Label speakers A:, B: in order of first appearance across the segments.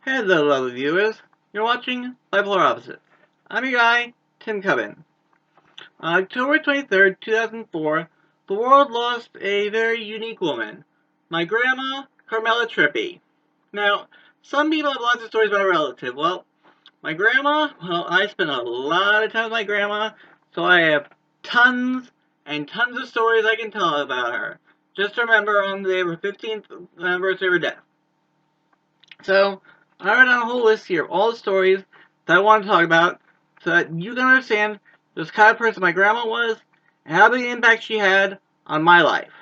A: Hello, lovely viewers. You're watching Bipolar Opposite. I'm your guy, Tim Cubbin. On October 23rd, 2004, the world lost a very unique woman, my Grandma Carmella Trippi. Now, some people have lots of stories about her relative. Well, my grandma, I spent a lot of time with my grandma, so I have tons and tons of stories I can tell about her. Just remember on the day of her 15th anniversary of her death. So, I wrote down a whole list here of all the stories that I want to talk about so that you can understand just kind of person my grandma was and how big an impact she had on my life.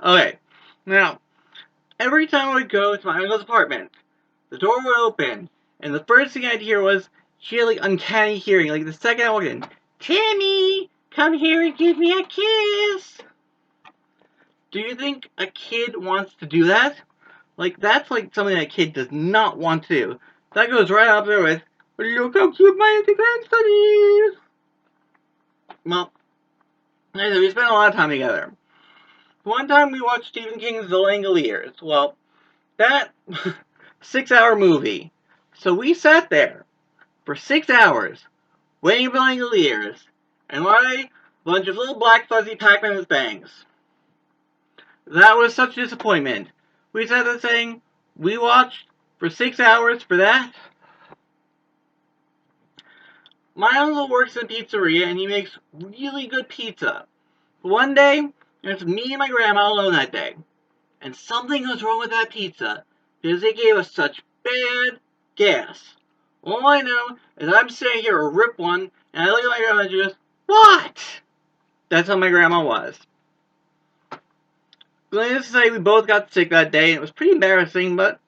A: Okay, now, every time I would go to my uncle's apartment, the door would open, and the first thing I'd hear was she had like uncanny hearing. Like the second I walked in, Timmy, come here and give me a kiss. Do you think a kid wants to do that? Like, that's like something that a kid does not want to do. That goes right up there with, look how cute my grandson is. Well, anyway, we spent a lot of time together. One time we watched Stephen King's The Langoliers. Well, that 6-hour movie. So we sat there for 6 hours waiting for Langoliers and watching a bunch of little black fuzzy Pac-Man with bangs. That was such a disappointment. We sat there saying, we watched for 6 hours for that? My uncle works in a pizzeria and he makes really good pizza. One day, it's me and my grandma alone that day. And something was wrong with that pizza because they gave us such bad gas. All I know is I'm sitting here a rip one and I look at my grandma and she goes, what? That's how my grandma was. Needless to say, we both got sick that day and it was pretty embarrassing, but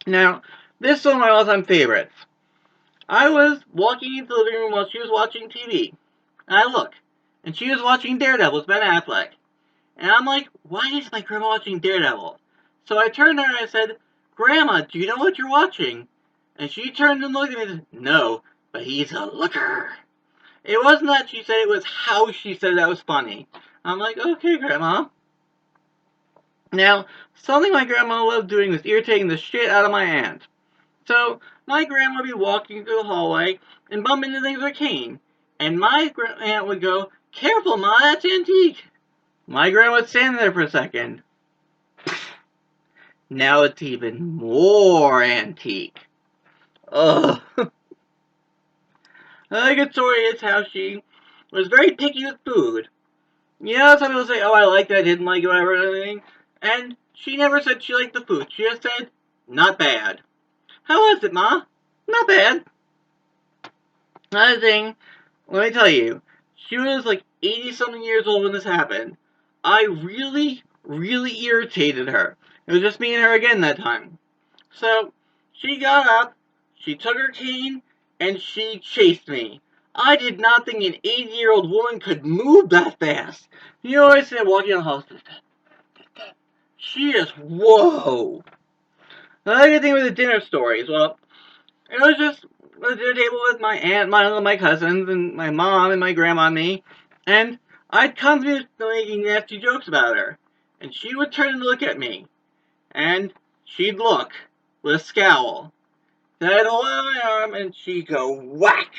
A: now, this is one of my all-time favorites. I was walking into the living room while she was watching TV. And I look, and she was watching Daredevil with Ben Affleck. And I'm like, why is my grandma watching Daredevil? So I turned to her and I said, Grandma, do you know what you're watching? And she turned and looked at me and said, no, but he's a looker. It wasn't that she said, it was how she said that was funny. I'm like, okay, Grandma. Now, something my grandma loved doing was irritating the shit out of my aunt. So, my grandma would be walking through the hallway and bump into things with a cane. And my aunt would go, careful, Ma, that's antique. My grandma would stand there for a second. Now it's even more antique. Ugh. Another good story is how she was very picky with food. You know, some people say, oh, I liked it, I didn't like it, whatever, everything. And she never said she liked the food. She just said, not bad. How was it, Ma? Not bad. Another thing, let me tell you, she was like 80-something years old when this happened. I really, really irritated her. It was just me and her again that time. So, she got up, she took her cane, and she chased me. I did not think an 80-year-old woman could move that fast. You know, I said walking down the hall. She is, whoa. Another good thing with the dinner stories, well, it was just a dinner table with my aunt, my uncle, my cousins, and my mom, and my grandma, and me. And I'd constantly be making nasty jokes about her. And she would turn and look at me. And she'd look with a scowl. Then I'd hold out my arm, and she'd go whack,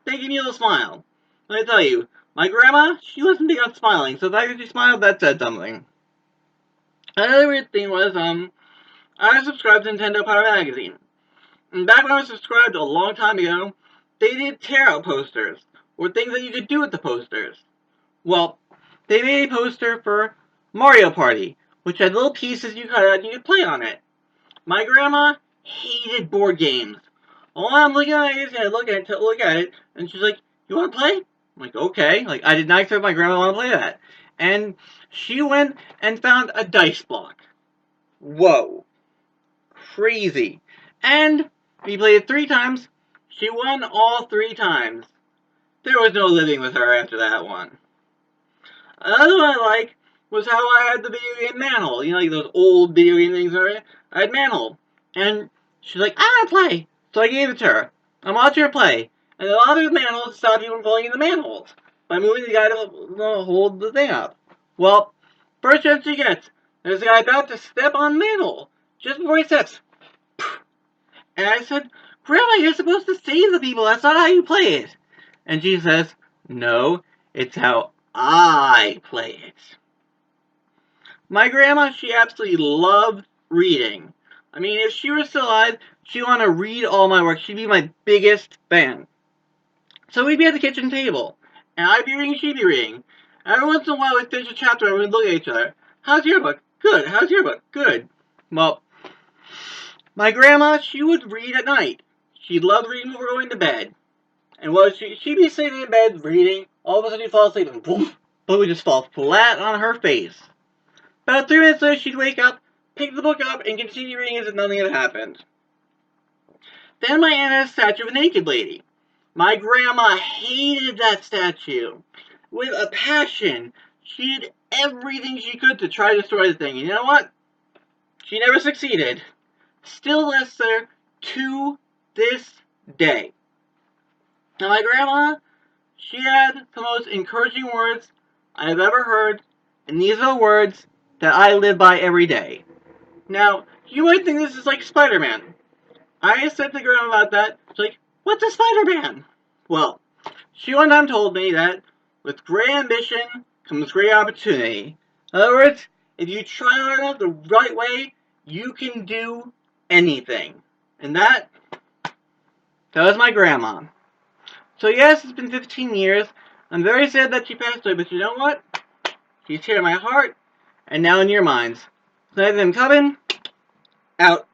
A: making me a little smile. Let me tell you, my grandma, she wasn't big on smiling, so the fact that she smiled, that said something. Another weird thing was, I subscribed to Nintendo Power Magazine. And back when I was subscribed a long time ago, they did tear-out posters, or things that you could do with the posters. Well, they made a poster for Mario Party, which had little pieces you cut out and you could play on it. My grandma hated board games. All I'm looking at is I look at it, and she's like, you want to play? I'm like, okay. Like, I did not expect my grandma to want to play that. And she went and found a dice block. Whoa. Crazy. And we played it 3 times. She won all 3 times. There was no living with her after that one. Another one I like was how I had the video game Mantle. You know, like those old video game things. I had Mantle. And she's like, I want to play. So I gave it to her. I'm watching her play. And a lot of manholes stop you from falling in the manholes by moving the guy to hold the thing up. Well, first chance she gets, there's a guy about to step on the manhole. Just before he steps, And I said, Grandma, you're supposed to save the people. That's not how you play it. And she says, no, it's how I play it. My grandma, she absolutely loved reading. I mean, if she were still alive, she'd want to read all my work. She'd be my biggest fan. So we'd be at the kitchen table, and I'd be reading, she'd be reading. Every once in a while, we'd finish a chapter and we'd look at each other. How's your book? Good. How's your book? Good. Well, my grandma, she would read at night. She loved reading before going to bed. And she'd be sitting in bed reading, all of a sudden she'd fall asleep and boom, book would just fall flat on her face. About 3 minutes later, she'd wake up, pick the book up, and continue reading as if nothing had happened. Then my aunt had a statue of a naked lady. My grandma hated that statue with a passion. She did everything she could to try to destroy the thing. And you know what? She never succeeded. Still lives there to this day. Now my grandma, she had the most encouraging words I have ever heard, and these are the words that I live by every day. Now, you might think this is like Spider-Man. I said to Grandma about that. She's like, what's a Spider-Man? Well, she one time told me that with great ambition comes great opportunity. In other words, if you try hard enough the right way, you can do anything. And that was my grandma. So yes, it's been 15 years. I'm very sad that she passed away, but you know what? She's here in my heart, and now in your minds. So I'm coming out.